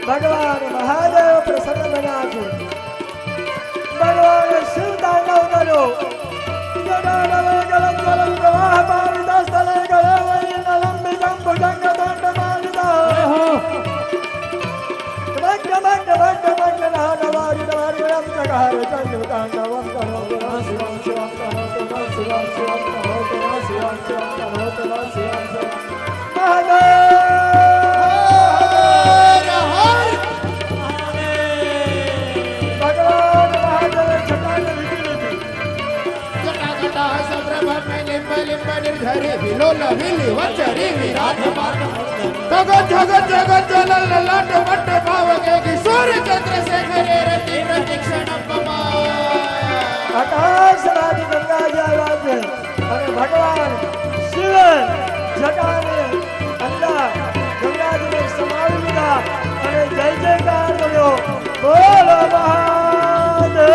ભગવાન મહાદેવ પ્રસન્ન બન્યા છે. ભગવાન શિવ તાંડવ કર્યો. જટાડવે ગલમ ગલમ પ્રવાહ પાવિતા સ્થલે ગળે વૈ નલંબિતમ ભુજંગ દંડ માલિતા. ભક્ત નાનવારી નવારી રમ જગાર ચંદ્ર તાંડવમ કરોતુ ન શિવમ શિવમ કરોતુ ન શિવમ શિવમ કરોતુ ન શિવમ શિવમ કરોતુ ન શિવમ શિવમ. મહાદેવ जगत जगत जगत जलल ललाट मट पावगे किशोर चंद्रशेखर रति प्रतीक्षणम आकाश राज गंगा जावा છે અને ભગવાન શિવ જટાને અંદર ગંગાજીને સમાવી લીધા અને જય જયકાર કર્યો. બોલો મહાદેવ.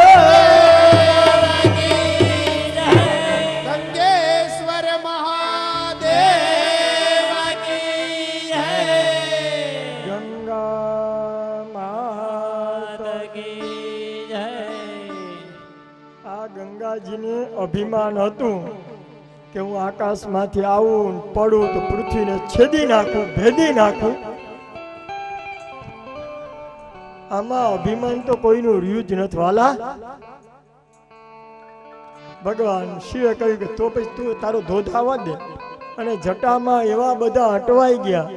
ગંગાજીને અભિમાન હતું કે હું આકાશમાંથી આવું પડું તો પૃથ્વીને છેદી નાખું, ભેદી નાખું. આમાં અભિમાન તો કોઈનું રહ્યું જ નથી વાલા. ભગવાન શિવે કહ્યું કે તો પછી તું તારો ધોધ આવવા દે. અને જટામાં એવા બધા અટવાઈ ગયા.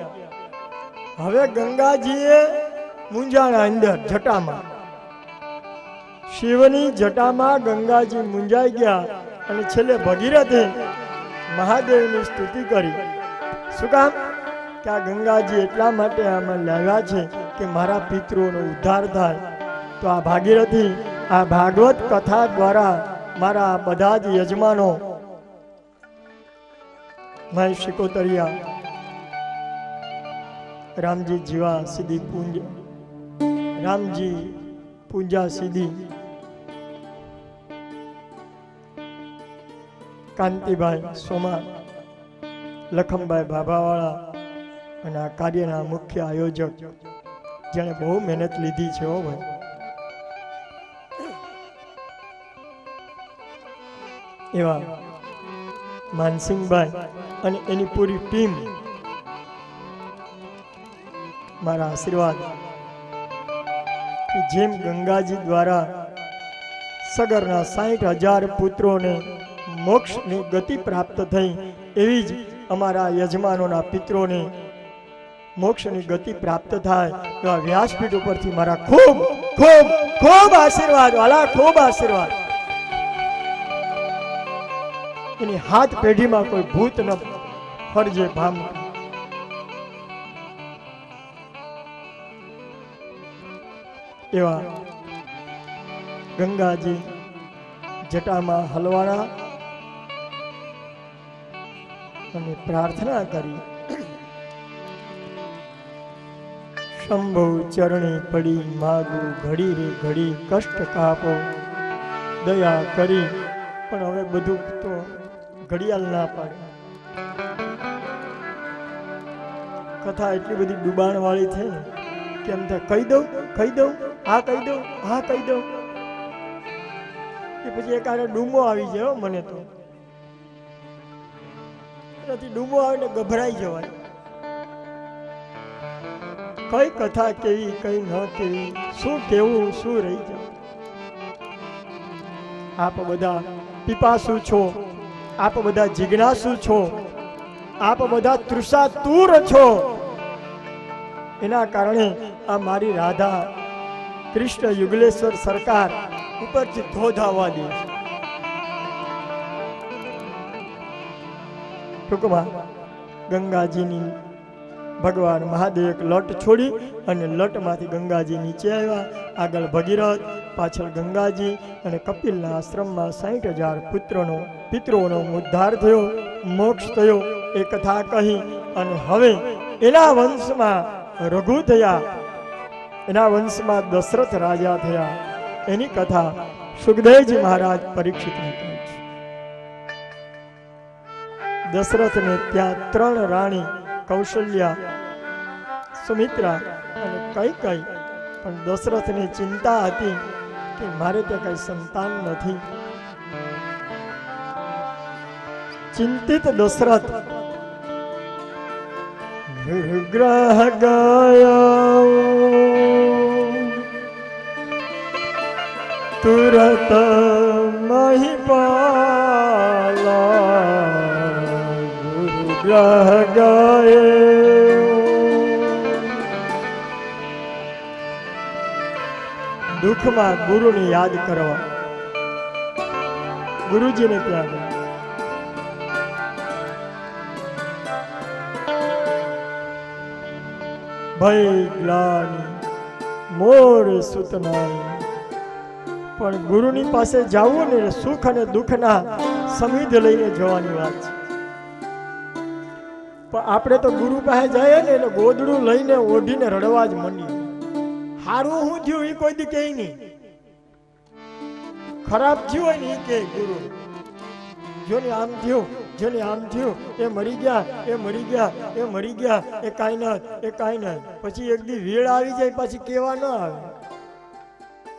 હવે ગંગાજીએ મૂંઝાણા અંદર જટામાં. શિવની જટામાં ગંગાજી મૂંઝાઈ ગયા અને છેલ્લે ભગીરથે મહાદેવની સ્તુતિ કરી. શું કામ? કે આ ગંગાજી એટલા માટે આમાં લાવ્યા છે કે મારા પિતૃઓનો ઉદ્ધાર થાય. તો આ ભાગીરથી આ ભાગવત કથા દ્વારા મારા બધા જ યજમાનો મહેશ શિકોતરિયા, રામજી જીવા સીધી પૂંજ, રામજી પૂંજા સીધી, કાંતિભાઈ સોમા, લખમભાઈ ભાભાવાળા અને આ કાર્યના મુખ્ય આયોજક જેણે બહુ મહેનત લીધી છે. હો ભાઈ, એવા માનસિંહભાઈ અને એની પૂરી ટીમ, મારા આશીર્વાદ. જેમ ગંગાજી દ્વારા સગરના 60,000 પુત્રોને મોક્ષની ગતિ પ્રાપ્ત થઈ, એવી જ અમારા યજમાનોના પિત્રોને મોક્ષની ગતિ પ્રાપ્ત થાય. એવા વ્યાસપીઠ ઉપરથી મારા ખૂબ ખૂબ ખૂબ આશીર્વાદ વાલા, ખૂબ આશીર્વાદ. એની હાથ પેઢીમાં કોઈ ભૂત ન ફરજે ભામ. એવા ગંગાજી જટામાં હલવાના અને પ્રાર્થના કરી. શંભુ ચરણે પડી માગું ઘડી રે ઘડી કષ્ટ કાપો દયા કરી. પણ હવે બધું તો ઘડિયાળ ના પાડે. કથા એટલી બધી ડૂબાણ વાળી થઈ ને કેમ થાય કહી દઉં, હા કહી દઉં, હા કહી દઉં. એ પછી એક આરે ડૂમો આવી જાય મને તો. એનાથી ડૂમો આવે ને ગભરાઈ જવાય. કઈ કથા કેવી, કઈ ન કેવી, શું કેવું, શું રહી જાય. આપ બધા પીપાસુ છો, આપ બધા જિજ્ઞાસુ છો, આપ બધા તૃષાતુર છો. એના કારણે આ મારી રાધા કૃષ્ણ યુગલેશ્વર સરકાર ઉપરથી ધોધ આવવા દે છે. ટૂંકમાં ગંગાજીની ભગવાન મહાદેવ એક લટ છોડી અને લટમાંથી ગંગાજી નીચે આવ્યા. આગળ ભગીરથ, પાછળ ગંગાજી અને કપિલના આશ્રમમાં 60,000 પિતૃઓનો ઉદ્ધાર થયો, મોક્ષ થયો. એ કથા કહી અને હવે એના વંશમાં રઘુ થયા, એના વંશમાં દશરથ રાજા થયા. એની કથા સુખદેવજી મહારાજ પરીક્ષિતને કહે છે. દશરથને ત્યાં 3 રાણી કૌશલ્યા, સુમિત્રા અને કઈ પણ દશરથને ચિંતા હતી કે મારે ત્યાં કઈ સંતાન નથી. ચિંતિત દશરથ ગ્રહ ગયો તુરત મહિપાલા ગુરુગ્રહ ગયે. દુઃખમાં ગુરુને યાદ કરવા ગુરુજીને ત્યાં ગયા. ભય ગ્લાની મોર સુતનારી, પણ ગુરુની પાસે જવું ને સુખ અને દુઃખના સમિધ લઈને જવાની વાત છે. પણ આપણે તો ગુરુ પાસે જઈએ ને એટલે ગોદડું લઈને ઓઢીને રડવા જ માંડીએ. હારું હું થયું એ કોઈ દી કહે નહીં, ખરાબ થયું હોય ને એ કહે ગુરુ જોને આમ થયું, જેને આમ થયું, એ મરી ગયા, એ મરી ગયા, એ મરી ગયા, એ કાંઈ ના, એ કાંઈ ના. પછી એક દી વેળ આવી જાય પછી કેવા ન આવે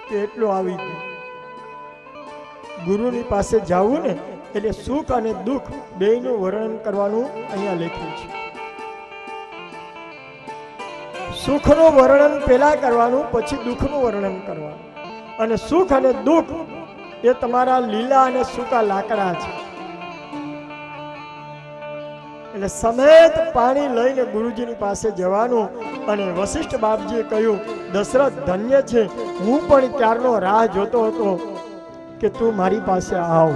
કે એટલું આવી ગયું. ગુરુની પાસે જવું ને એટલે સુખ અને દુઃખ બેયનું વર્ણન કરવાનું અહીંયા લખ્યું છે. સુખનું વર્ણન પહેલા કરવાનું, પછી દુઃખનું વર્ણન કરવાનું. અને સુખ અને દુઃખ એ તમારા લીલા અને સૂકા લાકડા છે. એટલે સમેત પાણી લઈને ગુરુજીની પાસે જવાનું. અને વશિષ્ઠ બાપજીએ કહ્યું, દશરથ ધન્ય છે, હું પણ ક્યારનો રાહ જોતો હતો કે તું મારી પાસે આવ.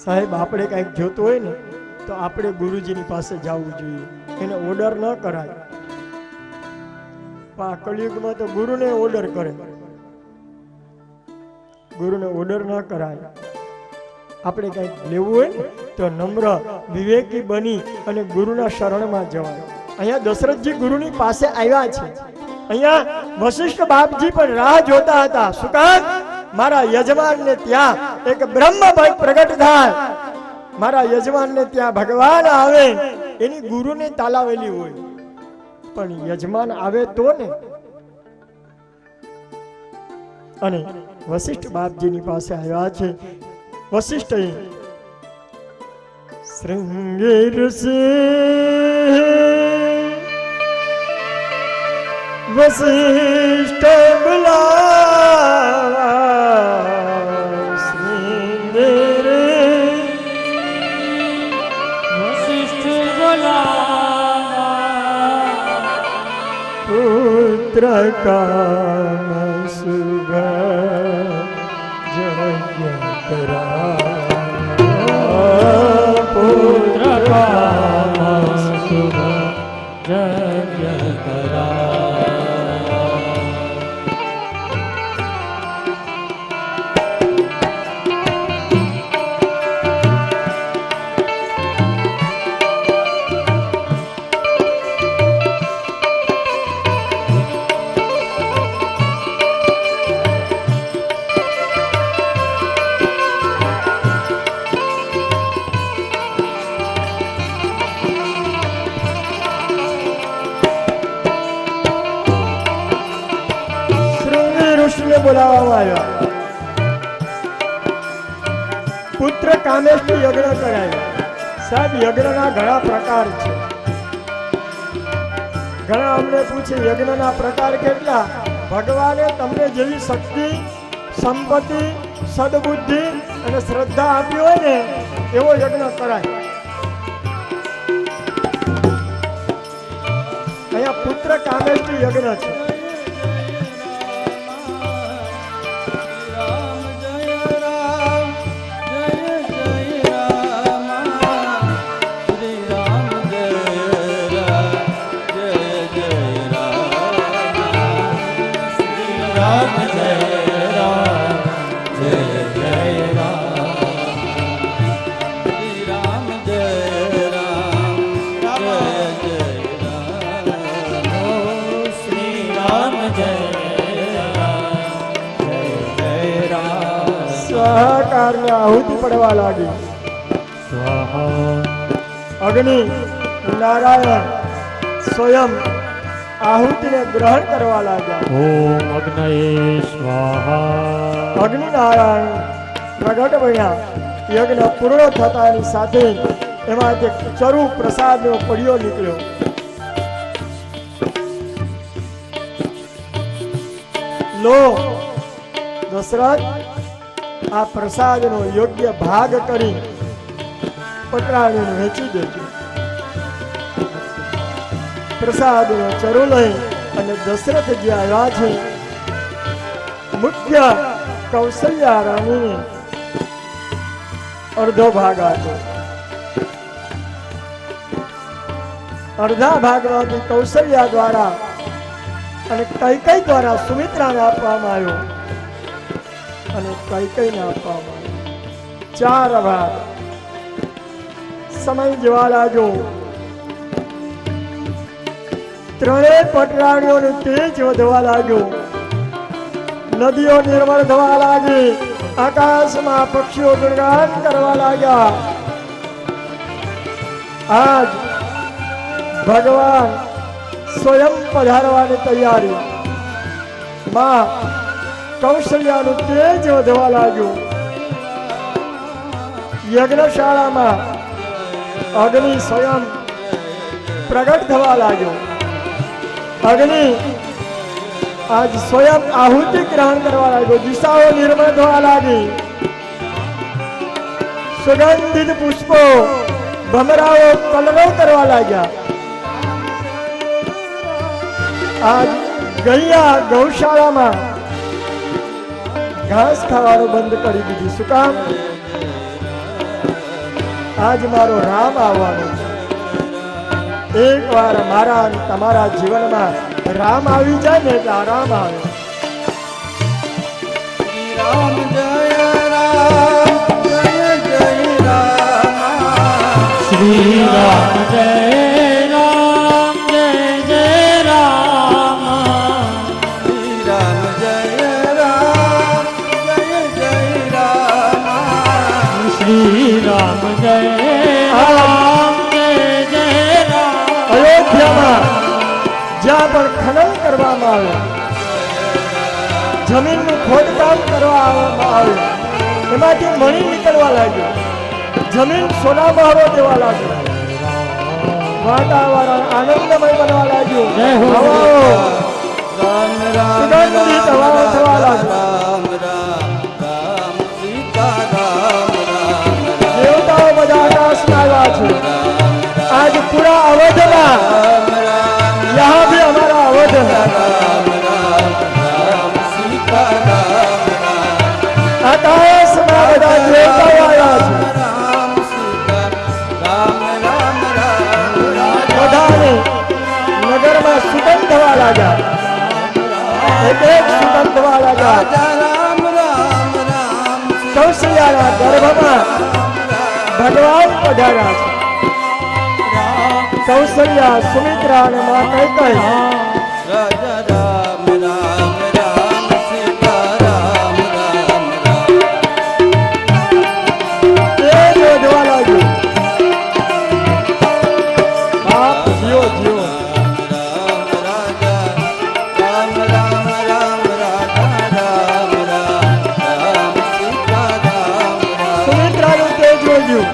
સાહેબ, આપણે કંઈક જોતું હોય ને તો આપણે ગુરુજીની પાસે જવું જોઈએ, એને ઓર્ડર ન કરાય. આ કળિયુગમાં તો ગુરુને ઓર્ડર કરે, ગુરુને ઓર્ડર ન કરાય. આપણે કંઈક લેવું હોય ને તો નમ્ર વિવેકી બની અને ગુરુના શરણમાં જવાય. અહીંયા દશરથજી ગુરુની પાસે આવ્યા છે. અહીંયા વશિષ્ઠ બાપજી પણ રાહ જોતા હતા. શું કામ? મારા યજમાનને ત્યાં એક બ્રહ્મ પ્રગટ થાય, મારા યજમાનને ત્યાં ભગવાન આવે. એની ગુરુને તાલાવેલી હોય, પણ યજમાન આવે તો ને. અને વશિષ્ઠ બાપજીની પાસે આવ્યા છે. વશિષ્ઠ શૃંગેર સે વશિષ્ઠ બુલાવા, શૃંગેર વશિષ્ઠ બુલાવા, પુત્ર કા શુભ જય કરા, પુત્ર કા શુભ જય કરા. બોલાવવામાં આવ્યા. પુત્ર કામેશથી યજ્ઞ કરાવ્યા. સાહેબ, યજ્ઞના ઘણા પ્રકાર છે. ઘણા અમને પૂછે યજ્ઞના પ્રકાર કેટલા? ભગવાને તમને જેવી શક્તિ, સંપત્તિ, સદબુદ્ધિ અને શ્રદ્ધા આપી હોય ને એવો યજ્ઞ કરાય. અહીંયા પુત્ર કામેશથી યજ્ઞ છે. સ્વાહાકારને આહુતિ પડવા લાગી. સ્વાહા અગ્નિ, નારાયણ, स्वयं आहुति ने ग्रहण करवा लगा। ओम अग्नये स्वाहा। अग्निनारायण प्रगट बन्या। यज्ञ पूर्ण थतानी साथे एमांथी चरु प्रसादनो पड़ियो निकळ्यो। लो दशरथ, आ प्रसादनो योग्य भाग करी पटराणीने वेची देજો। प्रसादनो चरु लई अने दशरथ जी आव्या छे। मुख्य कौशल्या राणीने अर्धो भाग आप्यो। अर्धा भागमांथी कौशल्या द्वारा અને કૈકેયી દ્વારા સુમિત્રાને આપવામાં આવ્યો અને કૈકેયીને આપવામાં આવ્યો। 4 ભાગ। સમય જવા લાગ્યો। ત્રણેય પટરાણીઓનું તેજ વધવા લાગ્યો। નદીઓ નિર્મળ થવા લાગી। આકાશમાં પક્ષીઓ ગુણગાન કરવા લાગ્યા। આજ ભગવાન स्वयं पधारवानी तैयारी। मां कौशल्यानु तेज वधवा लाग्यो। यज्ञशाला में अग्नि स्वयं प्रगट थवा लाग्यो। अग्नि आज स्वयं आहुति ग्रहण करवा लाग्यो। दिशाओ निर्मल थवा लागी। सुगंधित पुष्पो भमराओ कलरव करवा लाग्या। आज गैया गौशाला में घास खावानो बंद करी दीधी। शुं काम? आज मारो राम आववानो छे। एक बार मारा अने तमारा जीवन में राम आवी जाए ने એટલે आराम आवे। राम जय राम जय जय राम। श्री राम जय राम जय जय राम। श्री राम जय राम जय जय राम। अयोध्या में ज्यां पण खनन करवामां आवे, जमीननुं खोदकाम करवामां आवे, एमांथी मणी निकळवा लाग्यो। जमीन सोना बहारो देवा लाग्यो। वातावरण आनंदमय बनवा लाग्यो। हवाओ सुगंधित हवाओ थवा लाग्यो। देवताओ बधा आकाशमां आव्या छे। आज पूरा अवध में, यहाँ भी हमारा अवध है। आकाश में बधा देवताओ आव्या छे। बधाने नगर में सुगंध थवा लाग्या। एक सुगंध थवा लाग्या। कौशल्याना गर्भ में भगवान पधार्या छे। कौशल्या सुमित्रा ने मां कैकेयी राजा राम राम राम सीता राम राम तेज વધવા લાગ્યું। बाप जियो जियो। राम राम राम राजा राम राम राम सीता राम राम। सुमित्राનું તેજ વધ્યું,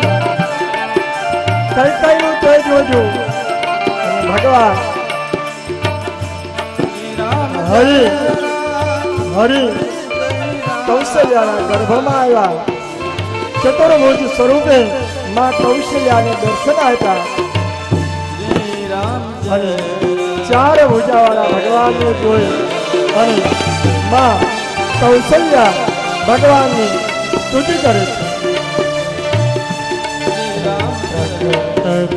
કૈકેયીનું તેજ વધ્યું અને ભગવાન હરિ હરિ કૌશલ્યાના ગર્ભમાં આવ્યા। ચતુર્ભુજ સ્વરૂપે માં કૌશલ્યાને દર્શન આપ્યા અને 4 ભુજાવાળા ભગવાનને જોઈ અને માં કૌશલ્યા ભગવાનની સ્તુતિ કરે છે।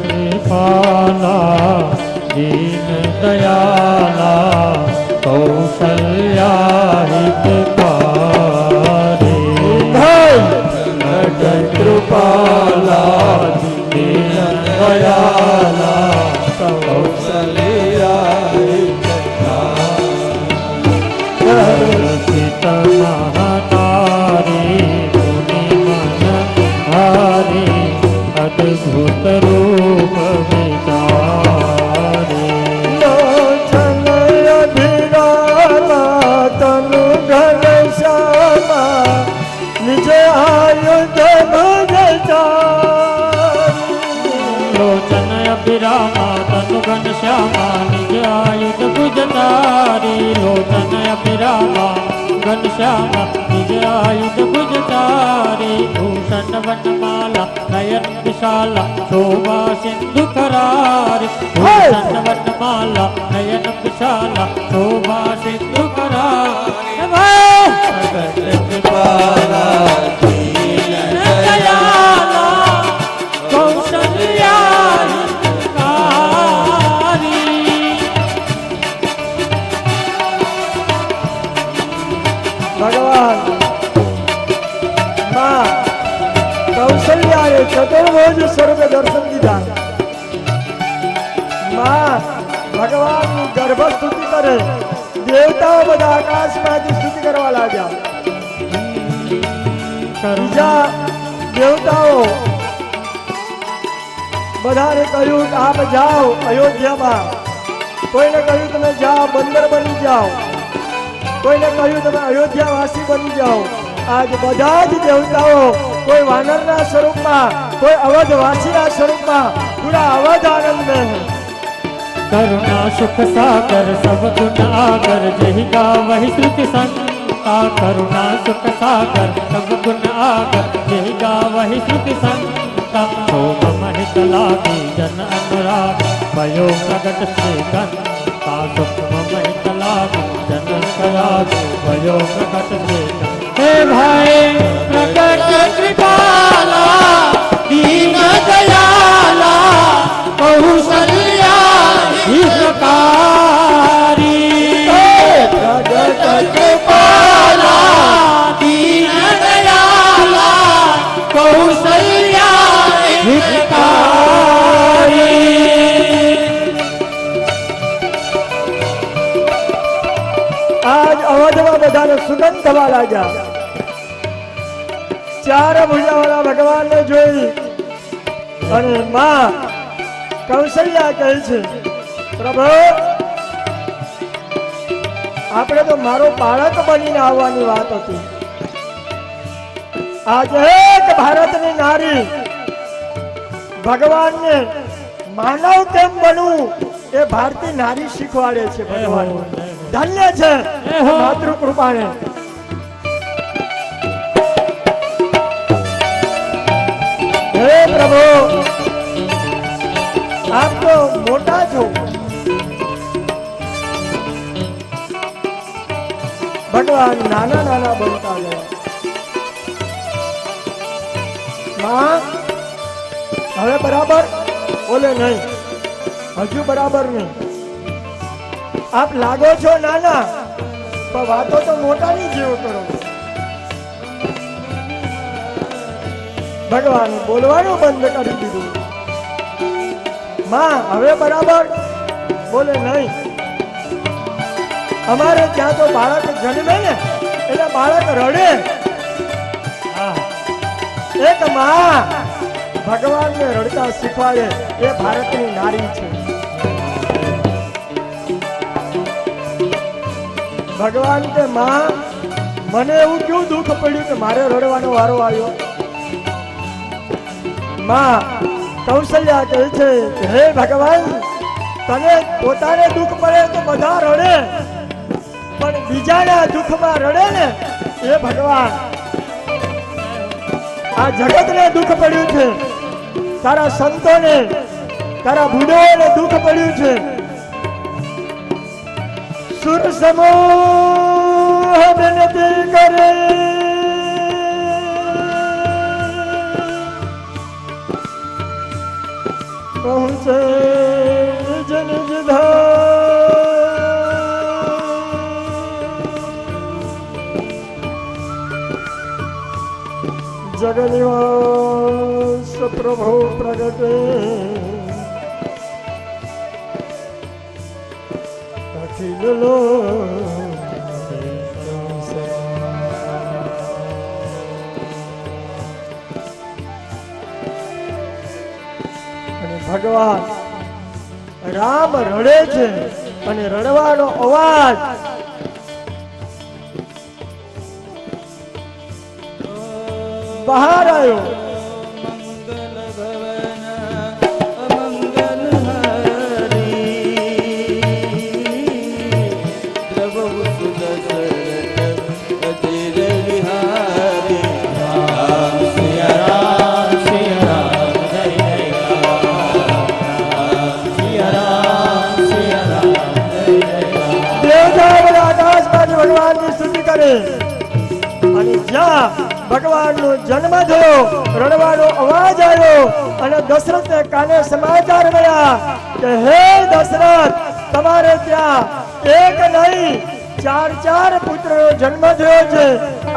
कृपाला दीन दयाला कौशल्या हितकारी। कृपाला दीन दयाला कौशल्या रसित महतारी मुनि मन भारी अद्भुत रूप विचारे। લોચન અભિરામા તનુ ઘન શ્યામા નિજ આયુધ ભુજ તારી લોચન અભિરામા ઘન શ્યામા નિજ આયુધ ભુજ તારી ભૂષણ વનમાલા નયન વિશાલા શોભા સિંધુ કરારી ભૂષણ વનમાલા નયન વિશાલા શોભા સિંધુ કરારી કૃપાલા દીન દયાલા કૌશલ્યા હિતકારી ભગવાન માં કૌશલ્યાએ ચતુર્ભુજ સ્વરૂપ દર્શન દીધા. માં ભગવાનની ગર્ભ સ્તુતિ કરે. દેવતાઓ બધા આકાશમાંથી સ્તુતિ કરવા લાગ્યા. બીજા દેવતાઓ બધાને કહ્યું કે આપ જાઓ અયોધ્યામાં. કોઈને કહ્યું તમે જાઓ બંદર બની જાઓ, કોઈને કહ્યું તમે અયોધ્યાવાસી બની જાઓ. આજ બધા જ દેવતાઓ કોઈ વાનરના સ્વરૂપમાં, કોઈ અવધવાસીના સ્વરૂપમાં પૂરા અવધ આનંદ में है. करुणा सुख सागर सब गुण आगर जहि गावहि श्रुति संता करुणा सुख सागर सब गुण आगर जहि गावहि श्रुति संता शोभ महित लागी जन अनुराग भयो प्रगट श्री गंता सुख महित लागी जन अनुराग भयो प्रगट श्री हे भाई प्रगट कृपाला दीन दयाला कौशल्या हितकारी પ્રગટ कृपाला दीन दयाला कौशल्या हितकारी આજ અવધમાં બધાને સુગંધ થવા લાગ્યા. ચાર ભુજાવાળા ભગવાનને જોઈ અને માં કૌશલ્યા કહે છે, પ્રભુ આપણે તો મારો બાળક બનીને આવવાની વાત હતી. આજે એક ભારતની નારી ભગવાનને માનવ કેમ બનવું એ ભારતીય નારી શીખવાડે છે. ભગવાન ધન્ય છે માતૃ કૃપાને. હે પ્રભુ આપ તો મોટા છો. ભગવાન નાના નાના બનતા ગયા. માં હવે બરાબર બોલે નહીં, હજુ બરાબર નહીં. આપ લાગો છો નાના પણ વાતો તો મોટાની જેવો કરો. ભગવાન બોલવાનું બંધ કરી દીધું. માં હવે બરાબર બોલે નહીં. અમારે ત્યાં તો બાળક જન્મે ને એટલે બાળક રડે. એક માં ભગવાનને રડતા શીખવાડે એ ભારતની નારી છે. ભગવાન કે માં મને એવું ક્યું દુઃખ પડ્યું કે મારે રડવાનો વારો આવ્યો. માં કૌશલ્યા કહે છે કે હે ભગવાન તને પોતાને દુઃખ પડે તો બધા રડે, પણ બીજાના દુઃખમાં રડે ને એ ભગવાન. આ જગતને દુઃખ પડ્યું છે, તારા સંતોને તારા ભૂદેવોને દુઃખ પડ્યું છે. સુર સમૂહ વિનતી કરે પહોંચે જન જગનિવાસ પ્રભુ પ્રગટે અખિલ અને ભગવાન રામ રડે છે અને રડવાનો અવાજ બહાર આવ્યો. મંગલ ભવન છે અને જ્યાં ભગવાનનો જન્મ થયો રણવાનો અવાજ આવ્યો અને દશરથને કાને સમાચાર મળ્યા કે હે દશરથ, તમારે ત્યાં એક નહીં 4 પુત્રનો જન્મ થયો છે.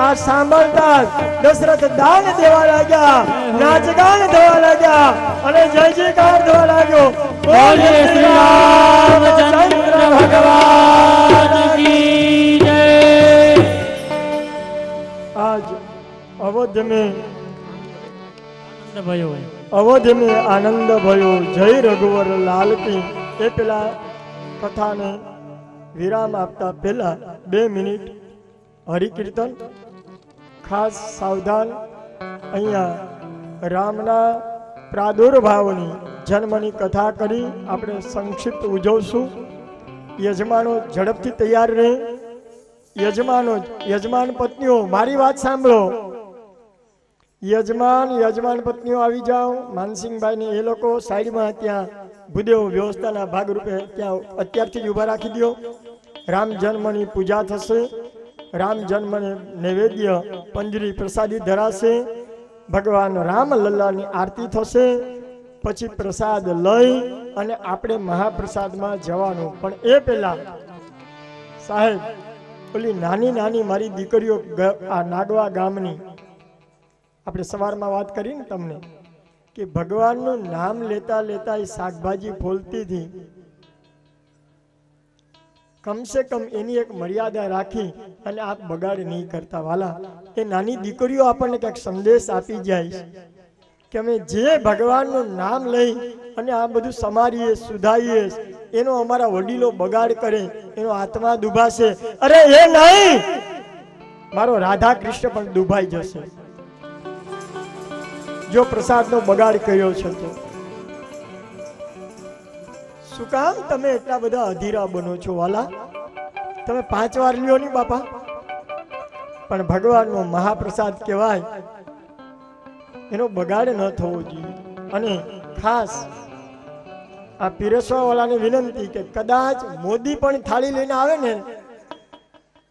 આ સાંભળતા દશરથ દાન દેવા લાગ્યા, નાચગાન થવા લાગ્યા અને જય જયકાર થવા લાગ્યો. બોલીએ શ્રી રામચંદ્ર ભગવાન કી જય. आज अवध में આનંદ ભયો. अवध में आनंद भयो. जय रघुवर लाल की. એ પેલા કથાને વિરામ આપતા પહેલા 2 મિનિટ હરિકીર્તન. ખાસ સાવધાન, અહીંયા રામના પ્રાદુર્ભાવની જન્મની કથા કરી આપણે સંક્ષિપ્ત ઉજવશું. યજમાનો ઝડપથી તૈયાર રહે. યજમાન પત્નીઓ મારી વાત સાંભળો. યજમાન પત્નીઓ આવી જાઓ. માનસિંહભાઈ ને એ લોકો સાઈડમાં ત્યાં ભૂદેવ વ્યવસ્થાના ભાગરૂપે ત્યાં અત્યારથી જ ઊભા રાખી દો. રામ જન્મની પૂજા થશે. રામ જન્મને નૈવેદ્ય પંજરી પ્રસાદી ધરાશે. ભગવાન રામ લલ્લાની આરતી થશે. પછી પ્રસાદ લઈ અને આપણે મહાપ્રસાદમાં જવાનું. પણ એ પહેલા સાહેબ, ઓલી નાની નાની મારી દીકરીઓ આ નાગવા ગામની, આપણે સવારમાં વાત કરી ને તમને કે ભગવાનનું નામ લેતા લેતા એ શાકભાજી ફોલતી હતી. કમસે કમ એની એક મર્યાદા રાખી અને આપ બગાડ નહીં કરતા વાલા. એ નાની દીકરીઓ આપણને કંઈક સંદેશ આપી જાય કે અમે જે ભગવાનનું નામ લઈ અને આ બધું સમારીએ સુધારીએ એનો અમારા વડીલો બગાડ કરે, એનો આત્મા દુભાશે. અરે એ નહીં, મારો રાધા કૃષ્ણ પણ દુભાઈ જશે જો પ્રસાદનો બગાડ કર્યો છે તો. શું કામ તમે એટલા બધા અધીરા બનો છો વાલા? તમે 5 વાર લ્યો નહીં બાપા, પણ ભગવાનનો મહાપ્રસાદ કહેવાય, એનો બગાડ ન થવો જોઈએ. અને ખાસ આ પીરસવા વાળાને વિનંતી કે કદાચ મોદી પણ થાળી લઈને આવે ને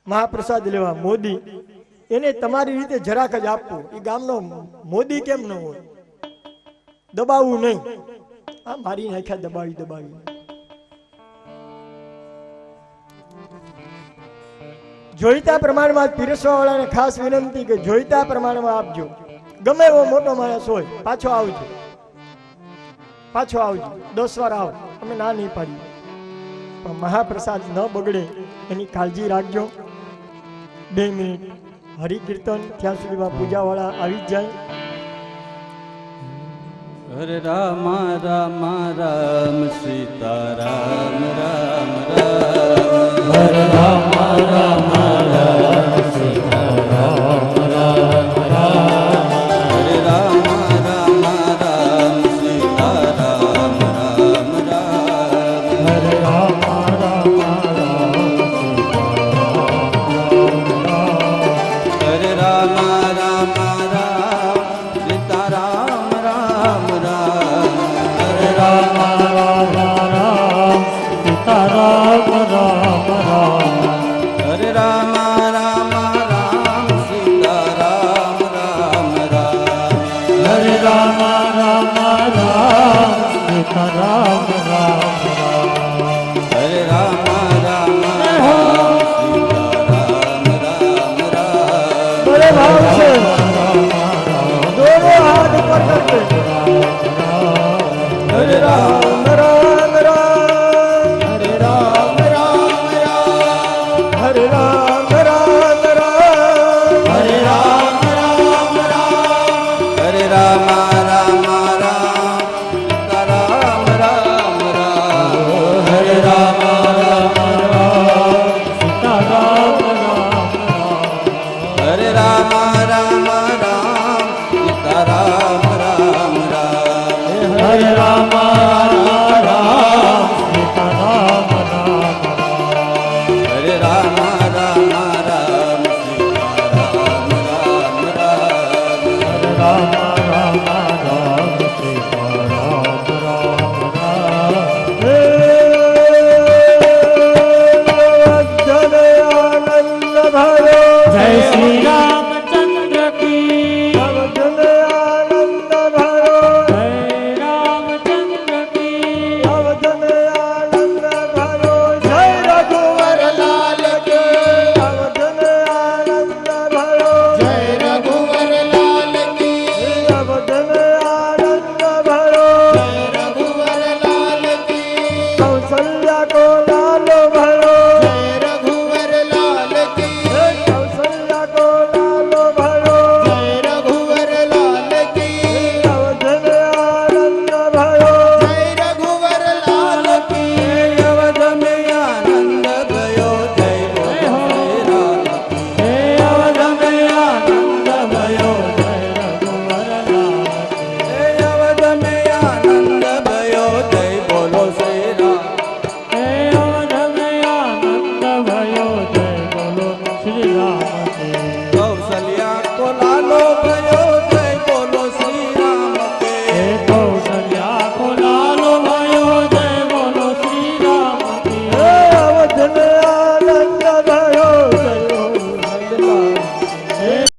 મહાપ્રસાદ લેવા, મોદી, એને તમારી રીતે જરાક જ આપવું. એ ગામનો મોદી કેમ ન હોય? દબાવવું નહીં. આ મારી નાખ્યા દબાવી. જોઈતા પ્રમાણમાં પીરસવા વાળાને ખાસ વિનંતી કે જોઈતા પ્રમાણમાં આપજો. ગમે એવો મોટો માણસ હોય, પાછો આવજો. 10 વાર આવો, અમે ના નહીં પાડીએ, પણ મહાપ્રસાદ ન બગડે એની કાળજી રાખજો. 2 મિનિટ હરિકીર્તન, ત્યાં સુધીમાં પૂજા વાળા આવી જ જાય. હરે રામ રામ રામ સીતા રામ રામ રામ. હરે રામ રામ રામ સીતા રામ રામ રામ. હરે રામ રામ રામ સીતા રામ રામ રામ. હરે રામ રામ રામ સીતા રામ રામ રામ. હરે રામ રામ રામ સીતા રામ રામ રામ. હરે રામ રામ રામ સીતા રામ રામ રામ. હરે રામ રામ રામ સીતા રામ રામ રામ. હરે રામ રામ રામ સીતા રામ રામ રામ. હરે રામ રામ રામ સીતા રામ રામ રામ. બड़े भाव से दोनों हाथ ऊपर करके हरे राम राम राम. હરે રામ રામ રામ. हरे राम राम राम. હરે રામ રામ રામ. હરે રામ રામ રામ સીતા રામ રામ રામ. હરે રામ રામ રામ સીતા રામ રામ રામ. હરે રામ રામ રામ સીતા રામ રામ રામ. હરે રામ રામ कौसल्या को